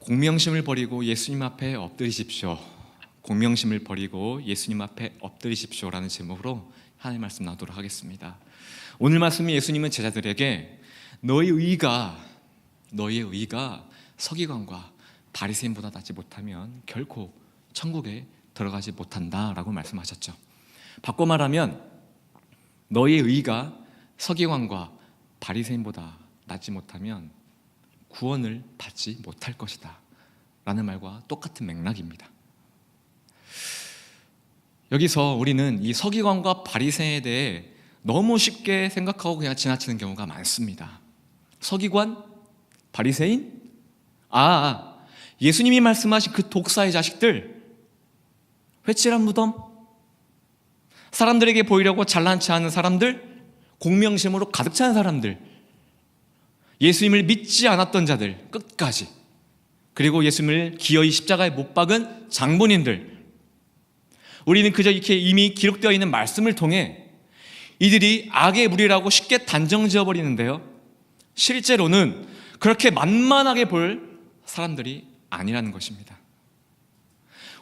공명심을 버리고 예수님 앞에 엎드리십시오. 공명심을 버리고 예수님 앞에 엎드리십시오라는 제목으로 하나님의 말씀 나누도록 하겠습니다. 오늘 말씀이 예수님은 제자들에게 너희 의가 서기관과 바리새인보다 낫지 못하면 결코 천국에 들어가지 못한다라고 말씀하셨죠. 바꿔 말하면 너희의 의가 서기관과 바리새인보다 낫지 못하면 구원을 받지 못할 것이다 라는 말과 똑같은 맥락입니다. 여기서 우리는 이 서기관과 바리새인에 대해 너무 쉽게 생각하고 그냥 지나치는 경우가 많습니다. 서기관? 바리새인? 예수님이 말씀하신 그 독사의 자식들, 회칠한 무덤, 사람들에게 보이려고 잘난 체하는 사람들, 공명심으로 가득 찬 사람들, 예수님을 믿지 않았던 자들 끝까지, 그리고 예수님을 기어이 십자가에 못 박은 장본인들, 우리는 그저 이렇게 이미 기록되어 있는 말씀을 통해 이들이 악의 무리라고 쉽게 단정 지어버리는데요, 실제로는 그렇게 만만하게 볼 사람들이 아니라는 것입니다.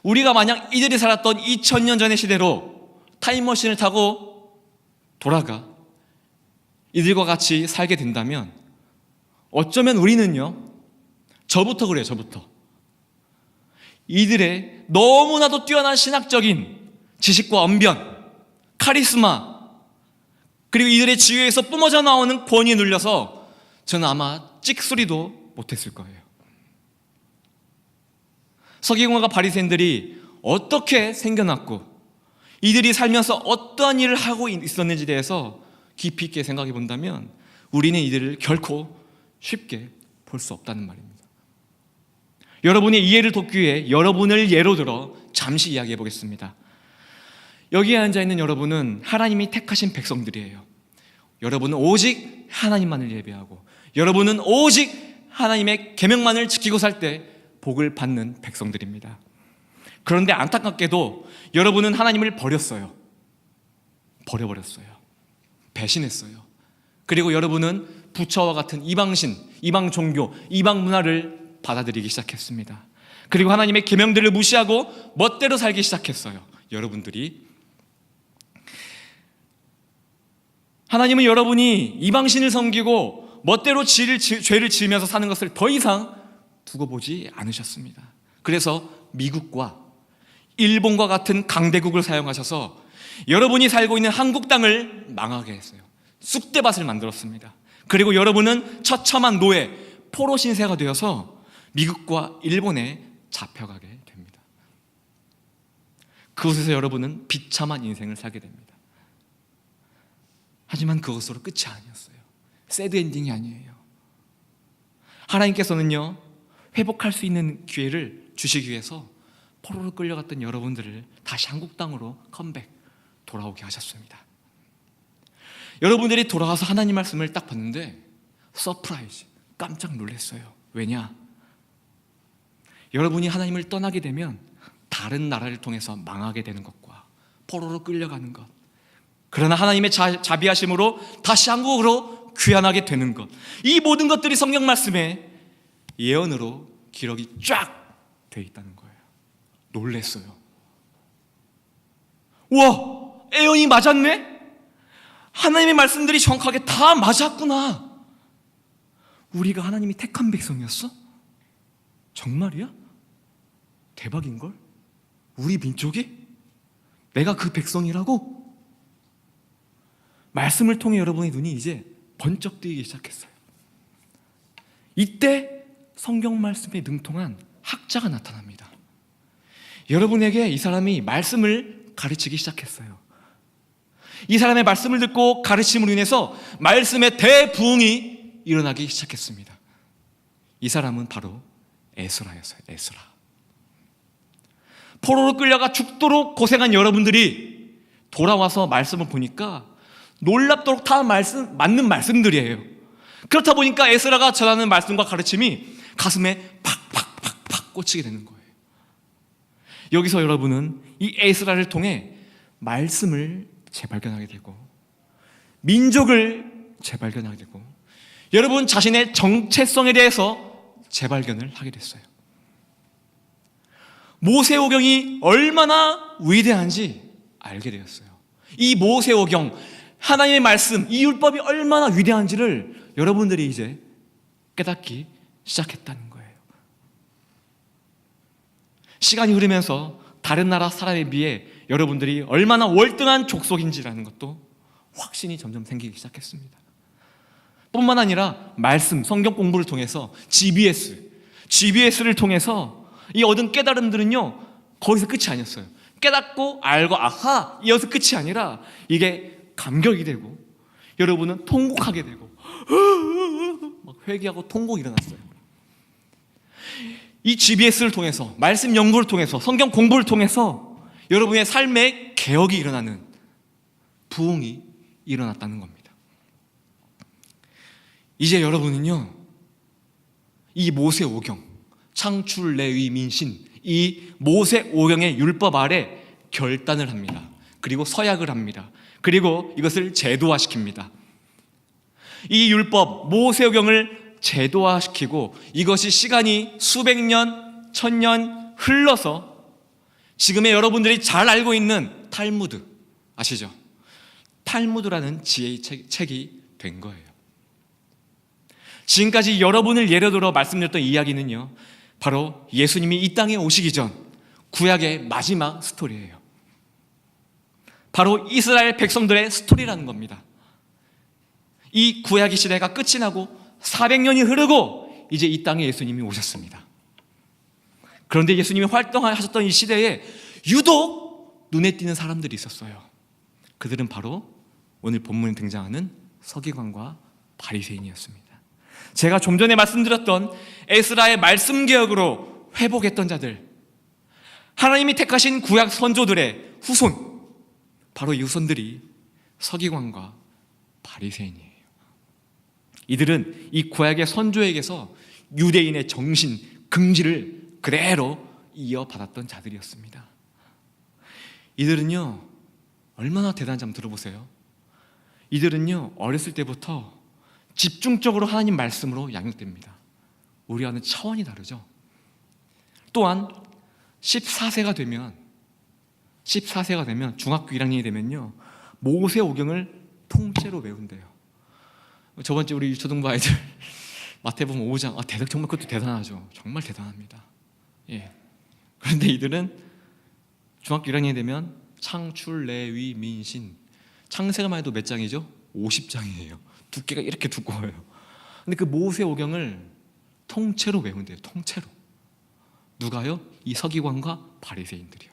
우리가 만약 이들이 살았던 2000년 전의 시대로 타임머신을 타고 돌아가 이들과 같이 살게 된다면 어쩌면 우리는요, 저부터 그래요. 저부터 이들의 너무나도 뛰어난 신학적인 지식과 언변, 카리스마, 그리고 이들의 지위에서 뿜어져 나오는 권위에 눌려서 저는 아마 찍소리도 못했을 거예요. 서기관과 바리새인들이 어떻게 생겨났고 이들이 살면서 어떠한 일을 하고 있었는지에 대해서 깊이 있게 생각해 본다면 우리는 이들을 결코 쉽게 볼 수 없다는 말입니다. 여러분의 이해를 돕기 위해 여러분을 예로 들어 잠시 이야기해 보겠습니다. 여기에 앉아있는 여러분은 하나님이 택하신 백성들이에요. 여러분은 오직 하나님만을 예배하고 여러분은 오직 하나님의 계명만을 지키고 살 때 복을 받는 백성들입니다. 그런데 안타깝게도 여러분은 하나님을 버렸어요. 버려버렸어요. 배신했어요. 그리고 여러분은 부처와 같은 이방신, 이방 종교, 이방 문화를 받아들이기 시작했습니다. 그리고 하나님의 계명들을 무시하고 멋대로 살기 시작했어요. 여러분들이. 하나님은 여러분이 이방신을 섬기고 멋대로 죄를 지으면서 사는 것을 더 이상 두고 보지 않으셨습니다. 그래서 미국과 일본과 같은 강대국을 사용하셔서 여러분이 살고 있는 한국 땅을 망하게 했어요. 쑥대밭을 만들었습니다. 그리고 여러분은 처참한 노예, 포로 신세가 되어서 미국과 일본에 잡혀가게 됩니다. 그곳에서 여러분은 비참한 인생을 살게 됩니다. 하지만 그것으로 끝이 아니었어요. 새드 엔딩이 아니에요. 하나님께서는요, 회복할 수 있는 기회를 주시기 위해서 포로로 끌려갔던 여러분들을 다시 한국 땅으로 컴백, 돌아오게 하셨습니다. 여러분들이 돌아가서 하나님 말씀을 딱 봤는데 서프라이즈, 깜짝 놀랐어요. 왜냐? 여러분이 하나님을 떠나게 되면 다른 나라를 통해서 망하게 되는 것과 포로로 끌려가는 것, 그러나 하나님의 자비하심으로 다시 한국으로 귀환하게 되는 것, 이 모든 것들이 성경 말씀에 예언으로 기록이 쫙 돼 있다는 거예요. 놀랬어요. 우와, 예언이 맞았네? 하나님의 말씀들이 정확하게 다 맞았구나. 우리가 하나님이 택한 백성이었어? 정말이야? 대박인걸? 우리 민족이? 내가 그 백성이라고? 말씀을 통해 여러분의 눈이 이제 번쩍 뜨이기 시작했어요. 이때 성경 말씀에 능통한 학자가 나타납니다. 여러분에게 이 사람이 말씀을 가르치기 시작했어요. 이 사람의 말씀을 듣고 가르침으로 인해서 말씀의 대부흥이 일어나기 시작했습니다. 이 사람은 바로 에스라였어요. 에스라. 포로로 끌려가 죽도록 고생한 여러분들이 돌아와서 말씀을 보니까 놀랍도록 다 맞는 말씀들이에요. 그렇다 보니까 에스라가 전하는 말씀과 가르침이 가슴에 팍팍팍팍 꽂히게 되는 거예요. 여기서 여러분은 이 에스라를 통해 말씀을 재발견하게 되고 민족을 재발견하게 되고 여러분 자신의 정체성에 대해서 재발견을 하게 됐어요. 모세오경이 얼마나 위대한지 알게 되었어요. 이 모세오경, 하나님의 말씀, 이 율법이 얼마나 위대한지를 여러분들이 이제 깨닫기 시작했다는 거예요. 시간이 흐르면서 다른 나라 사람에 비해 여러분들이 얼마나 월등한 족속인지라는 것도 확신이 점점 생기기 시작했습니다. 뿐만 아니라 말씀, 성경 공부를 통해서 GBS를 통해서 이 얻은 깨달음들은요, 거기서 끝이 아니었어요. 깨닫고 알고 아하, 이어서 끝이 아니라 이게 감격이 되고 여러분은 통곡하게 되고 막 회개하고 통곡이 일어났어요. 이 GBS를 통해서, 말씀 연구를 통해서, 성경 공부를 통해서 여러분의 삶에 개혁이 일어나는, 부흥이 일어났다는 겁니다. 이제 여러분은요, 이 모세오경, 창출, 레위, 민신, 이 모세오경의 율법 아래 결단을 합니다. 그리고 서약을 합니다. 그리고 이것을 제도화시킵니다. 이 율법, 모세오경을 제도화시키고 이것이 시간이 수백 년, 천년 흘러서 지금의 여러분들이 잘 알고 있는 탈무드, 아시죠? 탈무드라는 지혜의 책이 된 거예요. 지금까지 여러분을 예로 들어 말씀드렸던 이야기는요, 바로 예수님이 이 땅에 오시기 전 구약의 마지막 스토리예요. 바로 이스라엘 백성들의 스토리라는 겁니다. 이 구약의 시대가 끝이 나고 400년이 흐르고 이제 이 땅에 예수님이 오셨습니다. 그런데 예수님이 활동하셨던 이 시대에 유독 눈에 띄는 사람들이 있었어요. 그들은 바로 오늘 본문에 등장하는 서기관과 바리새인이었습니다. 제가 좀 전에 말씀드렸던 에스라의 말씀 개혁으로 회복했던 자들, 하나님이 택하신 구약 선조들의 후손, 바로 이 후손들이 서기관과 바리새인이에요. 이들은 이 구약의 선조에게서 유대인의 정신, 긍지를 그대로 이어받았던 자들이었습니다. 이들은요, 얼마나 대단한지 한번 들어보세요. 이들은요, 어렸을 때부터 집중적으로 하나님 말씀으로 양육됩니다. 우리와는 차원이 다르죠. 또한 14세가 되면 중학교 1학년이 되면요, 모세오경을 통째로 외운대요. 저번 주에 우리 유초등부 아이들 마태복음 5장, 정말 그것도 대단하죠. 정말 대단합니다. 예. 그런데 이들은 중학교 1학년이 되면 창출, 레위, 민신, 창세기만 해도 몇 장이죠? 50장이에요. 두께가 이렇게 두꺼워요. 근데 그 모세오경을 통째로 외운대요. 통째로. 누가요? 이 서기관과 바리새인들이요.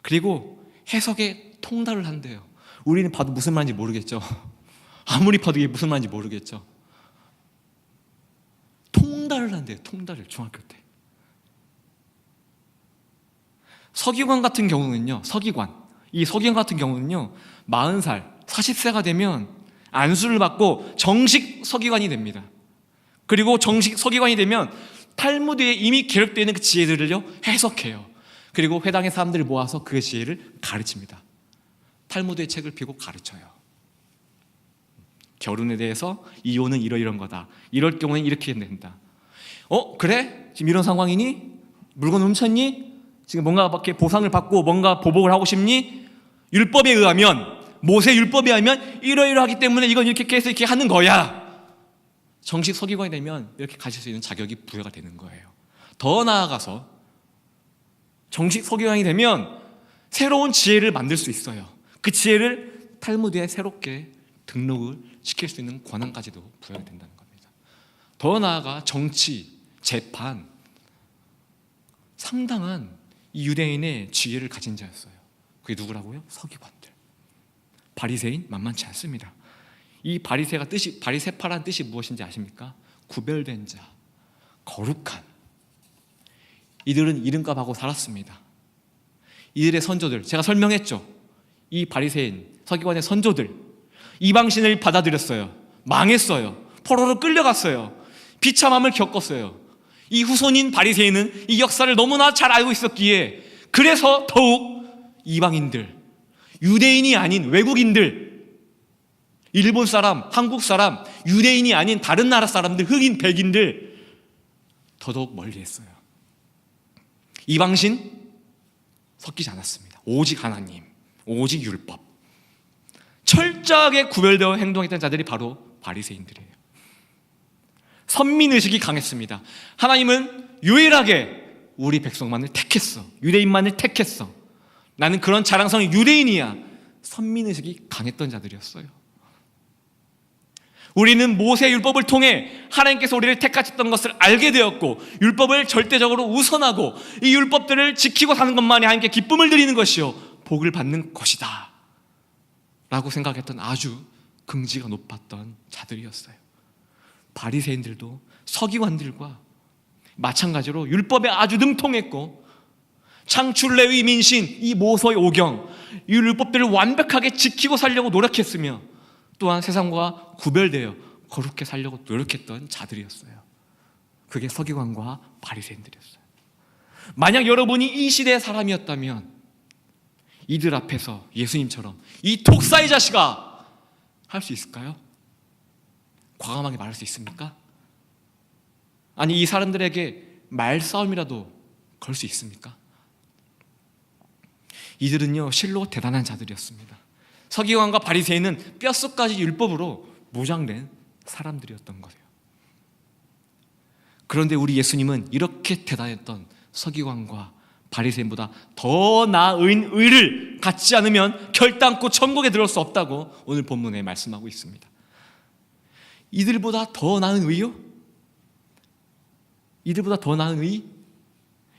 그리고 해석에 통달을 한대요. 우리는 봐도 무슨 말인지 모르겠죠. 아무리 봐도 이게 무슨 말인지 모르겠죠. 통달을 한대요. 통달을, 중학교 때. 서기관 같은 경우는요, 이 서기관 같은 경우는요, 40살, 40세가 되면 안수를 받고 정식 서기관이 됩니다. 그리고 정식 서기관이 되면 탈무드에 이미 기록되어 있는 그 지혜들을요, 해석해요. 그리고 회당의 사람들을 모아서 그 지혜를 가르칩니다. 탈무드의 책을 펴고 가르쳐요. 결혼에 대해서 이혼은 이러이런 거다. 이럴 경우에는 이렇게 된다. 그래? 지금 이런 상황이니? 물건 훔쳤니? 지금 뭔가 이렇게 보상을 받고 뭔가 보복을 하고 싶니? 율법에 의하면, 모세 율법에 의하면 이러이러하기 때문에 이건 이렇게 해서 이렇게 하는 거야. 정식 서기관이 되면 이렇게 가실 수 있는 자격이 부여가 되는 거예요. 더 나아가서 정식 서기관이 되면 새로운 지혜를 만들 수 있어요. 그 지혜를 탈무드에 새롭게 등록을 시킬 수 있는 권한까지도 부여가 된다는 겁니다. 더 나아가 정치, 재판, 상당한 이 유대인의 지혜를 가진 자였어요. 그게 누구라고요? 서기관들. 바리새인 만만치 않습니다. 이 바리새파라는 뜻이 무엇인지 아십니까? 구별된 자, 거룩한. 이들은 이름값하고 살았습니다. 이들의 선조들, 제가 설명했죠. 이 바리새인, 서기관의 선조들, 이방신을 받아들였어요. 망했어요. 포로로 끌려갔어요. 비참함을 겪었어요. 이 후손인 바리새인은 이 역사를 너무나 잘 알고 있었기에, 그래서 더욱 이방인들, 유대인이 아닌 외국인들, 일본 사람, 한국 사람, 유대인이 아닌 다른 나라 사람들, 흑인, 백인들 더더욱 멀리했어요. 이방신 섞이지 않았습니다. 오직 하나님, 오직 율법. 철저하게 구별되어 행동했던 자들이 바로 바리새인들이에요. 선민의식이 강했습니다. 하나님은 유일하게 우리 백성만을 택했어. 유대인만을 택했어. 나는 그런 자랑성의 유대인이야. 선민의식이 강했던 자들이었어요. 우리는 모세의 율법을 통해 하나님께서 우리를 택하셨던 것을 알게 되었고, 율법을 절대적으로 우선하고 이 율법들을 지키고 사는 것만이 하나님께 기쁨을 드리는 것이요 복을 받는 것이다 라고 생각했던 아주 긍지가 높았던 자들이었어요. 바리새인들도 서기관들과 마찬가지로 율법에 아주 능통했고, 창출, 레위, 민신, 이 모세의 오경, 이 율법들을 완벽하게 지키고 살려고 노력했으며, 또한 세상과 구별되어 거룩히 살려고 노력했던 자들이었어요. 그게 서기관과 바리새인들이었어요. 만약 여러분이 이 시대의 사람이었다면 이들 앞에서 예수님처럼 이 독사의 자식아 할 수 있을까요? 과감하게 말할 수 있습니까? 아니, 이 사람들에게 말싸움이라도 걸 수 있습니까? 이들은요 실로 대단한 자들이었습니다. 서기관과 바리새인은 뼛속까지 율법으로 무장된 사람들이었던 거예요. 그런데 우리 예수님은 이렇게 대단했던 서기관과 바리새인보다 더 나은 의를 갖지 않으면 결단코 천국에 들어올 수 없다고 오늘 본문에 말씀하고 있습니다. 이들보다 더 나은 의요? 이들보다 더 나은 의?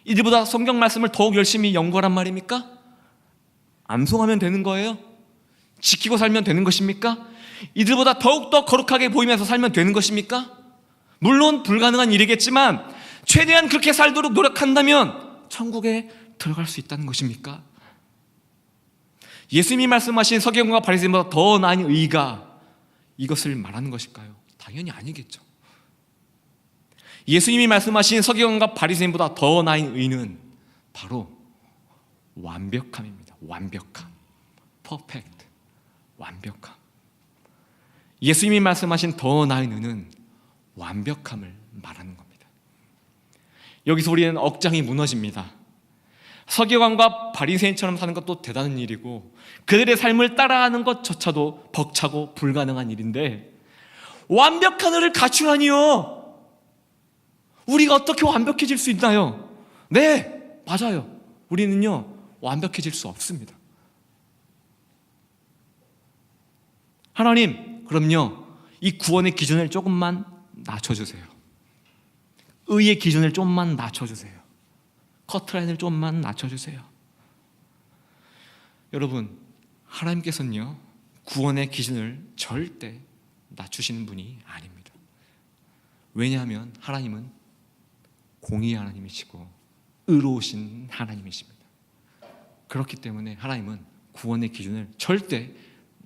이들보다 성경 말씀을 더욱 열심히 연구하란 말입니까? 암송하면 되는 거예요? 지키고 살면 되는 것입니까? 이들보다 더욱더 거룩하게 보이면서 살면 되는 것입니까? 물론 불가능한 일이겠지만 최대한 그렇게 살도록 노력한다면 천국에 들어갈 수 있다는 것입니까? 예수님이 말씀하신 서기관과 바리새인보다 더 나은 의가 이것을 말하는 것일까요? 당연히 아니겠죠. 예수님이 말씀하신 서기관과 바리새인보다 더 나은 의는 바로 완벽함입니다. 완벽함, 퍼펙트, 완벽함. 예수님이 말씀하신 더 나은 의는 완벽함을 말하는 겁니다. 여기서 우리는 억장이 무너집니다. 서기관과 바리새인처럼 사는 것도 대단한 일이고 그들의 삶을 따라하는 것조차도 벅차고 불가능한 일인데, 완벽한 의를 갖추라니요. 우리가 어떻게 완벽해질 수 있나요? 네, 맞아요. 우리는요 완벽해질 수 없습니다. 하나님, 그럼요 이 구원의 기준을 조금만 낮춰주세요. 의의 기준을 좀만 낮춰주세요. 커트라인을 좀만 낮춰주세요. 여러분, 하나님께서는요 구원의 기준을 절대 낮추시는 분이 아닙니다. 왜냐하면 하나님은 공의의 하나님이시고 의로우신 하나님이십니다. 그렇기 때문에 하나님은 구원의 기준을 절대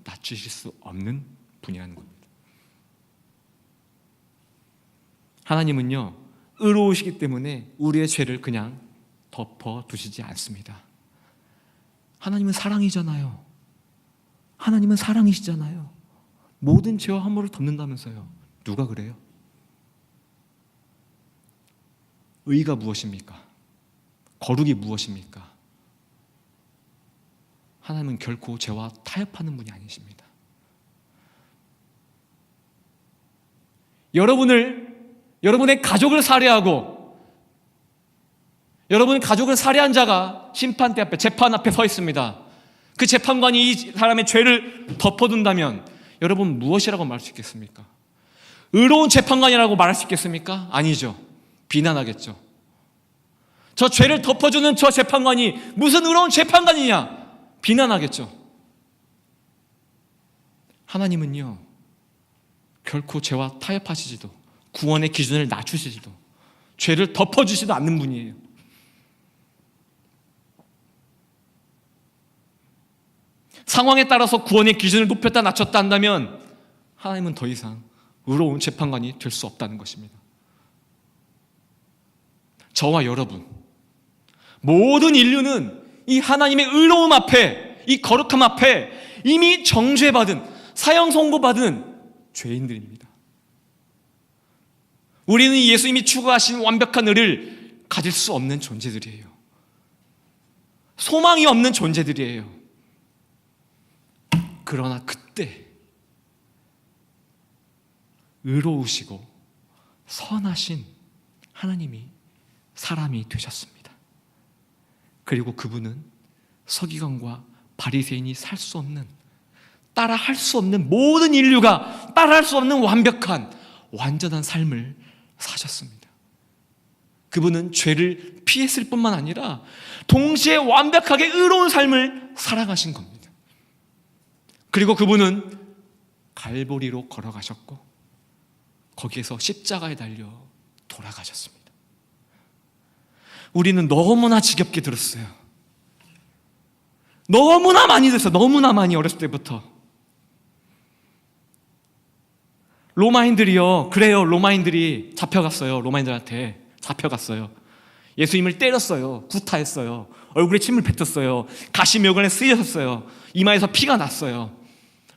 낮추실 수 없는 분이라는 겁니다. 하나님은요 의로우시기 때문에 우리의 죄를 그냥 덮어두시지 않습니다. 하나님은 사랑이잖아요. 하나님은 사랑이시잖아요. 모든 죄와 함부로 덮는다면서요. 누가 그래요? 의가 무엇입니까? 거룩이 무엇입니까? 하나님은 결코 죄와 타협하는 분이 아니십니다. 여러분의 가족을 살해하고 여러분 가족을 살해한 자가 심판대 앞에, 재판 앞에 서 있습니다. 그 재판관이 이 사람의 죄를 덮어둔다면 여러분 무엇이라고 말할 수 있겠습니까? 의로운 재판관이라고 말할 수 있겠습니까? 아니죠. 비난하겠죠. 저 죄를 덮어주는 저 재판관이 무슨 의로운 재판관이냐? 비난하겠죠. 하나님은요 결코 죄와 타협하시지도 구원의 기준을 낮추시지도 죄를 덮어주시도 않는 분이에요. 상황에 따라서 구원의 기준을 높였다 낮췄다 한다면 하나님은 더 이상 의로운 재판관이 될 수 없다는 것입니다. 저와 여러분, 모든 인류는 이 하나님의 의로움 앞에, 이 거룩함 앞에 이미 정죄받은, 사형 선고받은 죄인들입니다. 우리는 예수님이 추구하신 완벽한 의를 가질 수 없는 존재들이에요. 소망이 없는 존재들이에요. 그러나 그때 의로우시고 선하신 하나님이 사람이 되셨습니다. 그리고 그분은 서기관과 바리새인이 살 수 없는, 따라할 수 없는, 모든 인류가 따라할 수 없는 완벽한 완전한 삶을 사셨습니다. 그분은 죄를 피했을 뿐만 아니라 동시에 완벽하게 의로운 삶을 살아가신 겁니다. 그리고 그분은 갈보리로 걸어가셨고 거기에서 십자가에 달려 돌아가셨습니다. 우리는 너무나 지겹게 들었어요. 너무나 많이 들었어요. 너무나 많이, 어렸을 때부터. 로마인들이요, 그래요, 로마인들이 잡혀갔어요. 로마인들한테 잡혀갔어요. 예수님을 때렸어요. 구타했어요. 얼굴에 침을 뱉었어요. 가시묘관에 쓰여졌어요. 이마에서 피가 났어요.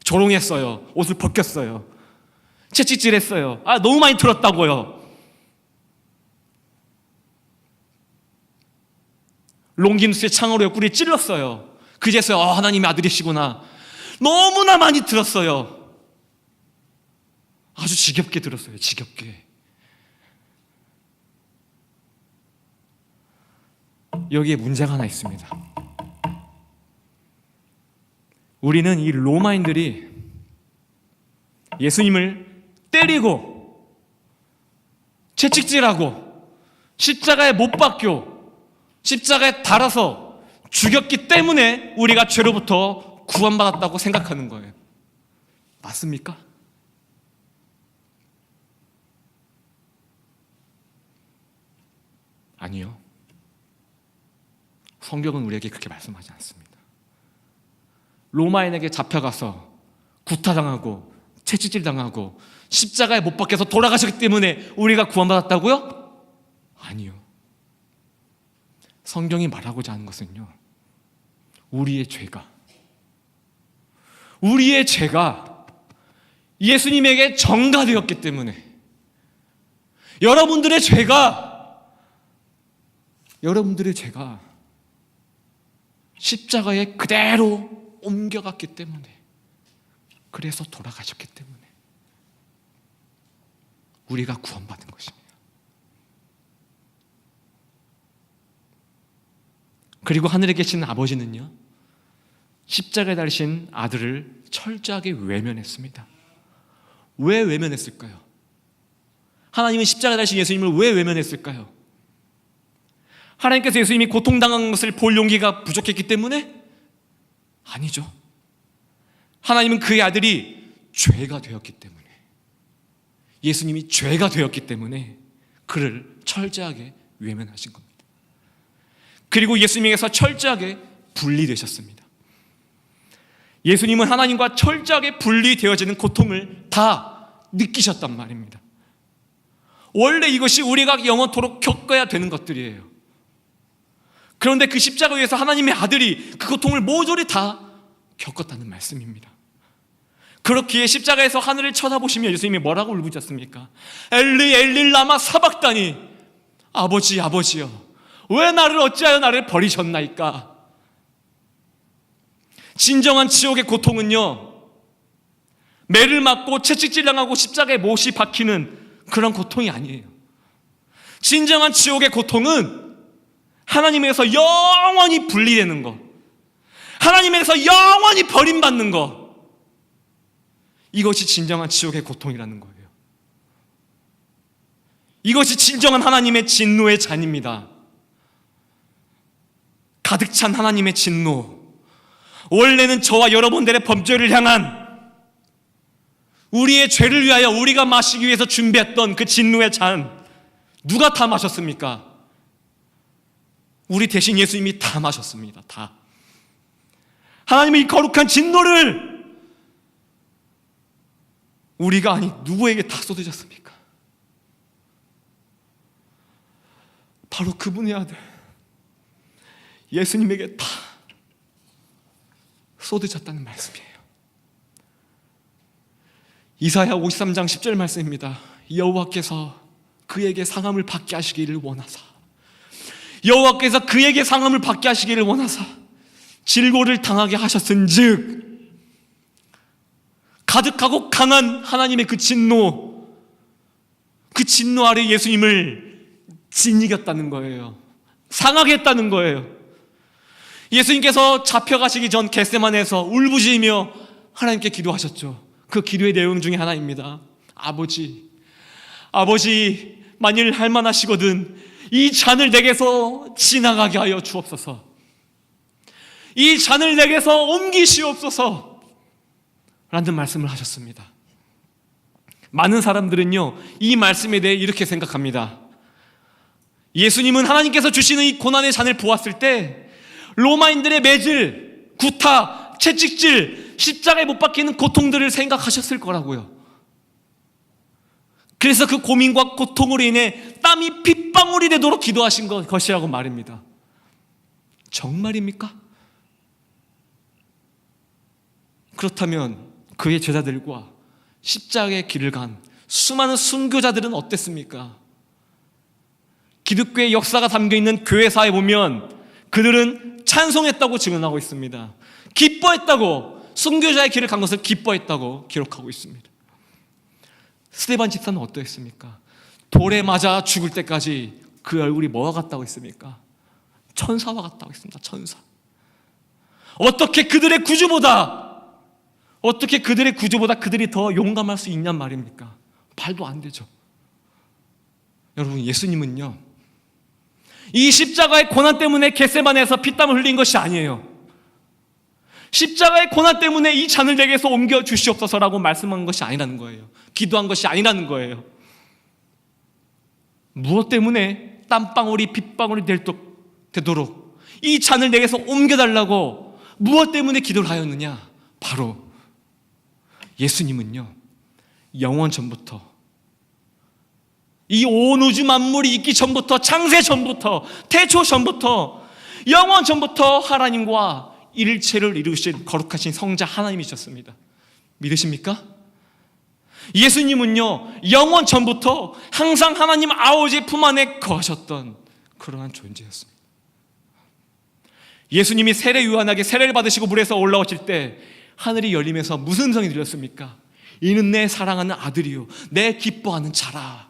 조롱했어요. 옷을 벗겼어요. 채찍질했어요. 너무 많이 들었다고요. 롱기누스의 창으로 옆구리에 찔렀어요. 그제서야 하나님의 아들이시구나. 너무나 많이 들었어요. 아주 지겹게 들었어요. 지겹게. 여기에 문제가 하나 있습니다. 우리는 이 로마인들이 예수님을 때리고 채찍질하고 십자가에 못 박혀 십자가에 달아서 죽였기 때문에 우리가 죄로부터 구원받았다고 생각하는 거예요. 맞습니까? 아니요. 성경은 우리에게 그렇게 말씀하지 않습니다. 로마인에게 잡혀가서 구타당하고 채찍질당하고 십자가에 못 박혀서 돌아가셨기 때문에 우리가 구원받았다고요? 아니요. 성경이 말하고자 하는 것은요, 우리의 죄가 예수님에게 전가되었기 때문에, 여러분들의 죄가 십자가에 그대로 옮겨갔기 때문에, 그래서 돌아가셨기 때문에 우리가 구원받은 것입니다. 그리고 하늘에 계신 아버지는요, 십자가에 달리신 아들을 철저하게 외면했습니다. 왜 외면했을까요? 하나님은 십자가에 달리신 예수님을 왜 외면했을까요? 하나님께서 예수님이 고통당한 것을 볼 용기가 부족했기 때문에? 아니죠. 하나님은 그의 아들이 죄가 되었기 때문에, 예수님이 죄가 되었기 때문에 그를 철저하게 외면하신 겁니다. 그리고 예수님에게서 철저하게 분리되셨습니다. 예수님은 하나님과 철저하게 분리되어지는 고통을 다 느끼셨단 말입니다. 원래 이것이 우리가 영원토록 겪어야 되는 것들이에요. 그런데 그 십자가 위에서 하나님의 아들이 그 고통을 모조리 다 겪었다는 말씀입니다. 그렇기에 십자가에서 하늘을 쳐다보시며 예수님이 뭐라고 울부짖었습니까? 엘리 엘리 라마 사박다니, 아버지 아버지여, 왜 나를 어찌하여 나를 버리셨나이까? 진정한 지옥의 고통은요, 매를 맞고 채찍질당하고 십자가에 못이 박히는 그런 고통이 아니에요. 진정한 지옥의 고통은 하나님에게서 영원히 분리되는 것, 하나님에게서 영원히 버림받는 것, 이것이 진정한 지옥의 고통이라는 거예요. 이것이 진정한 하나님의 진노의 잔입니다. 가득 찬 하나님의 진노, 원래는 저와 여러분들의 범죄를 향한, 우리의 죄를 위하여 우리가 마시기 위해서 준비했던 그 진노의 잔, 누가 다 마셨습니까? 우리 대신 예수님이 다 마셨습니다. 다. 하나님의 이 거룩한 진노를 우리가, 아니 누구에게 다 쏟으셨습니까? 바로 그분의 아들 예수님에게 다 쏟으셨다는 말씀이에요. 이사야 53장 10절 말씀입니다. 여호와께서 그에게 상함을 받게 하시기를 원하사 여호와께서 그에게 상함을 받게 하시기를 원하사 질고를 당하게 하셨은즉 가득하고 강한 하나님의 그 진노 아래 예수님을 짓이겼다는 거예요. 상하게 했다는 거예요. 예수님께서 잡혀가시기 전 겟세마네에서 울부짖으며 하나님께 기도하셨죠. 그 기도의 내용 중에 하나입니다. 아버지, 만일 할만하시거든 이 잔을 내게서 지나가게 하여 주옵소서. 이 잔을 내게서 옮기시옵소서 라는 말씀을 하셨습니다. 많은 사람들은요, 이 말씀에 대해 이렇게 생각합니다. 예수님은 하나님께서 주시는 이 고난의 잔을 보았을 때 로마인들의 매질, 구타, 채찍질, 십자가에 못 박히는 고통들을 생각하셨을 거라고요. 그래서 그 고민과 고통으로 인해 땀이 핏방울이 되도록 기도하신 것이라고 말입니다. 정말입니까? 그렇다면 그의 제자들과 십자가의 길을 간 수많은 순교자들은 어땠습니까? 기독교의 역사가 담겨있는 교회사에 보면 그들은 찬송했다고 증언하고 있습니다. 기뻐했다고, 순교자의 길을 간 것을 기뻐했다고 기록하고 있습니다. 스데반 집사는 어떠했습니까? 돌에 맞아 죽을 때까지 그 얼굴이 뭐와 같다고 했습니까? 천사와 같다고 했습니다. 천사. 어떻게 그들의 구주보다 그들이 더 용감할 수 있냔 말입니까? 말도 안 되죠. 여러분, 예수님은요, 이 십자가의 고난 때문에 겟세마네에서 피땀을 흘린 것이 아니에요. 십자가의 고난 때문에 이 잔을 내게서 옮겨 주시옵소서라고 말씀한 것이 아니라는 거예요. 기도한 것이 아니라는 거예요. 무엇 때문에 땀방울이 빗방울이 되도록 이 잔을 내게서 옮겨달라고 무엇 때문에 기도를 하였느냐? 바로 예수님은요, 영원 전부터, 이 온 우주 만물이 있기 전부터, 창세 전부터, 태초 전부터, 영원 전부터 하나님과 일체를 이루신 거룩하신 성자 하나님이셨습니다. 믿으십니까? 예수님은요, 영원 전부터 항상 하나님 아버지의 품 안에 거하셨던 그러한 존재였습니다. 예수님이 세례 요한에게 세례를 받으시고 물에서 올라오실 때 하늘이 열리면서 무슨 음성이 들렸습니까? 이는 내 사랑하는 아들이요 내 기뻐하는 자라.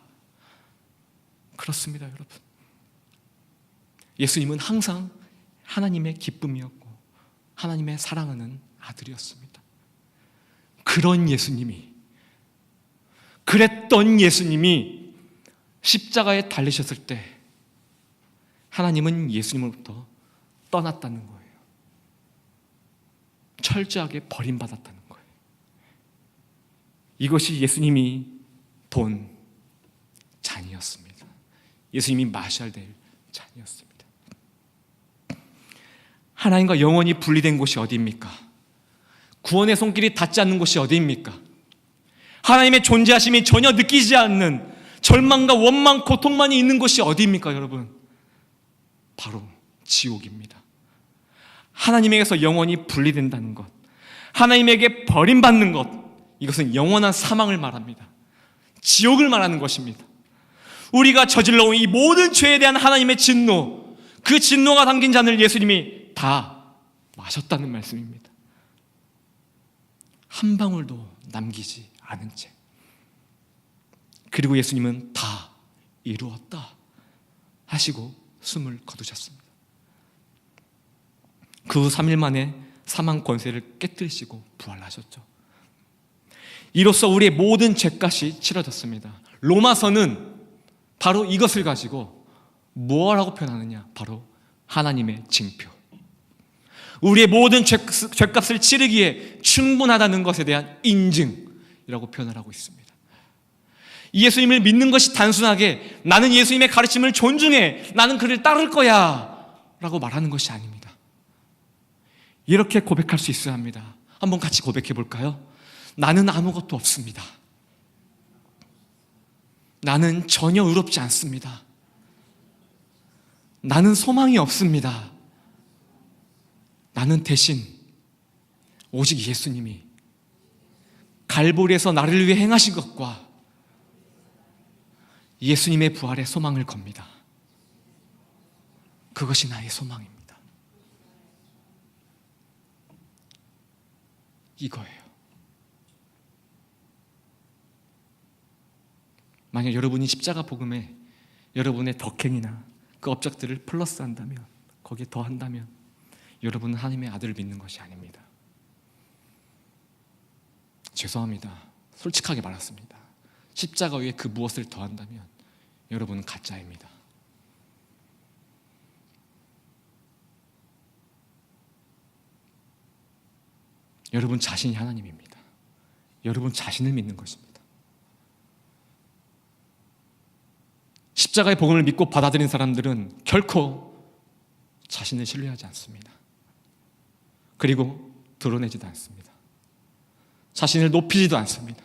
그렇습니다, 여러분. 예수님은 항상 하나님의 기쁨이었고 하나님의 사랑하는 아들이었습니다. 그랬던 예수님이 십자가에 달리셨을 때 하나님은 예수님으로부터 떠났다는 거예요. 철저하게 버림받았다는 거예요. 이것이 예수님이 본 잔이었습니다. 예수님이 마셔야 될 잔이었습니다. 하나님과 영원히 분리된 곳이 어디입니까? 구원의 손길이 닿지 않는 곳이 어디입니까? 하나님의 존재하심이 전혀 느끼지 않는 절망과 원망, 고통만이 있는 곳이 어디입니까, 여러분? 바로 지옥입니다. 하나님에게서 영원히 분리된다는 것, 하나님에게 버림받는 것, 이것은 영원한 사망을 말합니다. 지옥을 말하는 것입니다. 우리가 저질러 온 이 모든 죄에 대한 하나님의 진노, 그 진노가 담긴 잔을 예수님이 다 마셨다는 말씀입니다. 한 방울도 남기지 않은 채. 그리고 예수님은 다 이루었다 하시고 숨을 거두셨습니다. 그 후 3일 만에 사망 권세를 깨뜨리시고 부활하셨죠. 이로써 우리의 모든 죄값이 치러졌습니다. 로마서는 바로 이것을 가지고 뭐라고 표현하느냐? 바로 하나님의 징표. 우리의 모든 죄값을 치르기에 충분하다는 것에 대한 인증이라고 표현을 하고 있습니다. 예수님을 믿는 것이 단순하게 나는 예수님의 가르침을 존중해, 나는 그를 따를 거야 라고 말하는 것이 아닙니다. 이렇게 고백할 수 있어야 합니다. 한번 같이 고백해 볼까요? 나는 아무것도 없습니다. 나는 전혀 의롭지 않습니다. 나는 소망이 없습니다. 나는 대신 오직 예수님이 갈보리에서 나를 위해 행하신 것과 예수님의 부활에 소망을 겁니다. 그것이 나의 소망입니다. 이거예요. 만약 여러분이 십자가 복음에 여러분의 덕행이나 그 업적들을 플러스한다면, 거기에 더한다면 여러분은 하나님의 아들을 믿는 것이 아닙니다. 죄송합니다. 솔직하게 말했습니다. 십자가 위에 그 무엇을 더한다면 여러분은 가짜입니다. 여러분 자신이 하나님입니다. 여러분 자신을 믿는 것입니다. 십자가의 복음을 믿고 받아들인 사람들은 결코 자신을 신뢰하지 않습니다. 그리고 드러내지도 않습니다. 자신을 높이지도 않습니다.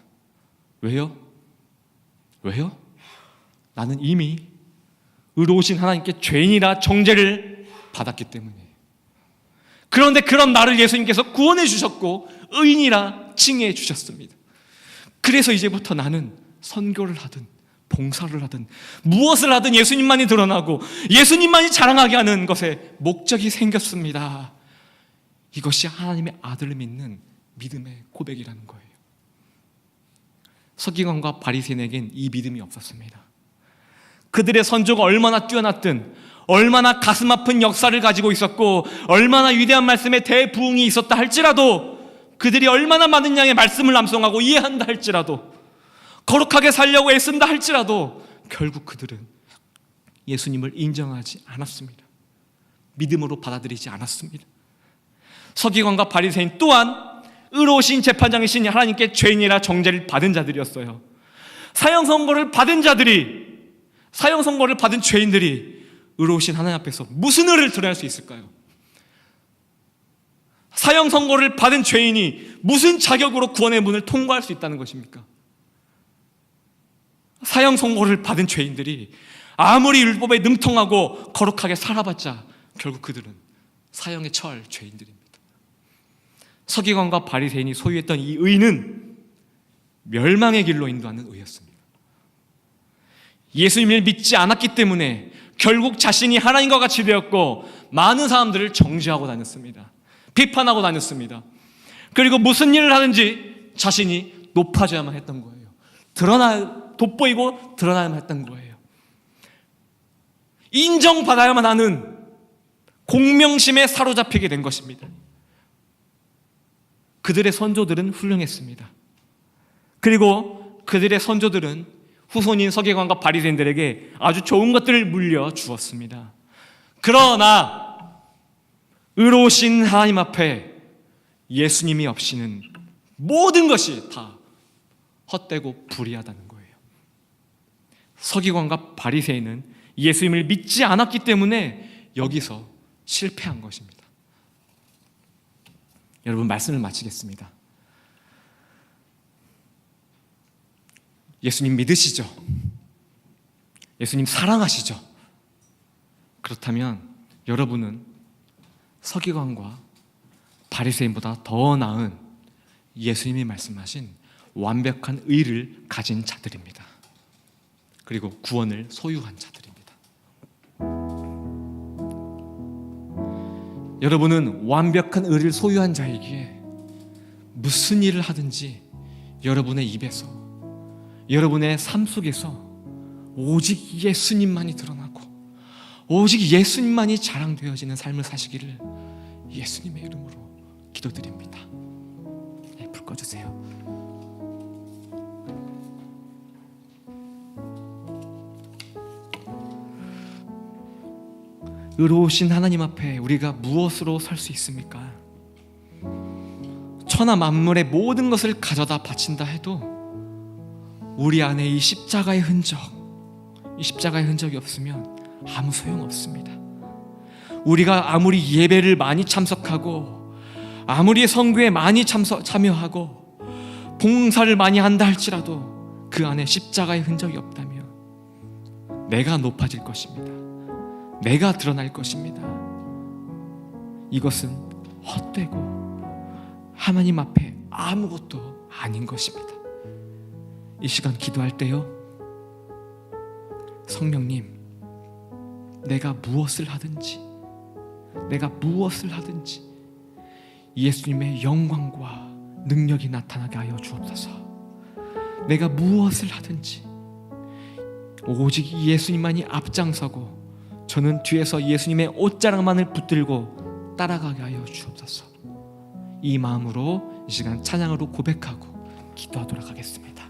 왜요? 왜요? 나는 이미 의로우신 하나님께 죄인이라 정죄를 받았기 때문이에요. 그런데 그런 나를 예수님께서 구원해 주셨고 의인이라 칭해 주셨습니다. 그래서 이제부터 나는 선교를 하든 봉사를 하든 무엇을 하든 예수님만이 드러나고 예수님만이 자랑하게 하는 것에 목적이 생겼습니다. 이것이 하나님의 아들을 믿는 믿음의 고백이라는 거예요. 서기관과 바리새인에겐 이 믿음이 없었습니다. 그들의 선조가 얼마나 뛰어났든, 얼마나 가슴 아픈 역사를 가지고 있었고, 얼마나 위대한 말씀에 대부흥이 있었다 할지라도, 그들이 얼마나 많은 양의 말씀을 암송하고 이해한다 할지라도, 거룩하게 살려고 애쓴다 할지라도 결국 그들은 예수님을 인정하지 않았습니다. 믿음으로 받아들이지 않았습니다. 서기관과 바리새인 또한 의로우신 재판장이신 하나님께 죄인이라 정죄를 받은 자들이었어요. 사형 선고를 받은 죄인들이 의로우신 하나님 앞에서 무슨 의를 드러낼 수 있을까요? 사형 선고를 받은 죄인이 무슨 자격으로 구원의 문을 통과할 수 있다는 것입니까? 사형 선고를 받은 죄인들이 아무리 율법에 능통하고 거룩하게 살아봤자 결국 그들은 사형에 처할 죄인들입니다. 서기관과 바리새인이 소유했던 이 의는 멸망의 길로 인도하는 의였습니다. 예수님을 믿지 않았기 때문에 결국 자신이 하나님과 같이 되었고 많은 사람들을 정죄하고 다녔습니다. 비판하고 다녔습니다. 그리고 무슨 일을 하든지 자신이 높아져야만 했던 거예요. 돋보이고 드러나야만 했던 거예요. 인정받아야만 하는 공명심에 사로잡히게 된 것입니다. 그들의 선조들은 훌륭했습니다. 그리고 그들의 선조들은 후손인 서기관과 바리새인들에게 아주 좋은 것들을 물려주었습니다. 그러나 의로우신 하나님 앞에 예수님이 없이는 모든 것이 다 헛되고 불의하다는 거예요. 서기관과 바리새인은 예수님을 믿지 않았기 때문에 여기서 실패한 것입니다. 여러분, 말씀을 마치겠습니다. 예수님 믿으시죠? 예수님 사랑하시죠? 그렇다면 여러분은 서기관과 바리새인보다 더 나은 예수님이 말씀하신 완벽한 의를 가진 자들입니다. 그리고 구원을 소유한 자들입니다. 여러분은 완벽한 의를 소유한 자이기에 무슨 일을 하든지 여러분의 입에서, 여러분의 삶 속에서 오직 예수님만이 드러나고 오직 예수님만이 자랑되어지는 삶을 사시기를 예수님의 이름으로 기도드립니다. 네, 불 꺼주세요. 의로우신 하나님 앞에 우리가 무엇으로 설 수 있습니까? 천하 만물의 모든 것을 가져다 바친다 해도 우리 안에 이 십자가의 흔적이 없으면 아무 소용없습니다. 우리가 아무리 예배를 많이 참석하고 아무리 선교에 많이 참여하고 봉사를 많이 한다 할지라도 그 안에 십자가의 흔적이 없다면 내가 높아질 것입니다. 내가 드러날 것입니다. 이것은 헛되고 하나님 앞에 아무것도 아닌 것입니다. 이 시간 기도할 때요, 성령님, 내가 무엇을 하든지 예수님의 영광과 능력이 나타나게 하여 주옵소서. 내가 무엇을 하든지 오직 예수님만이 앞장서고 저는 뒤에서 예수님의 옷자락만을 붙들고 따라가게 하여 주옵소서. 이 마음으로 이 시간 찬양으로 고백하고 기도하도록 하겠습니다.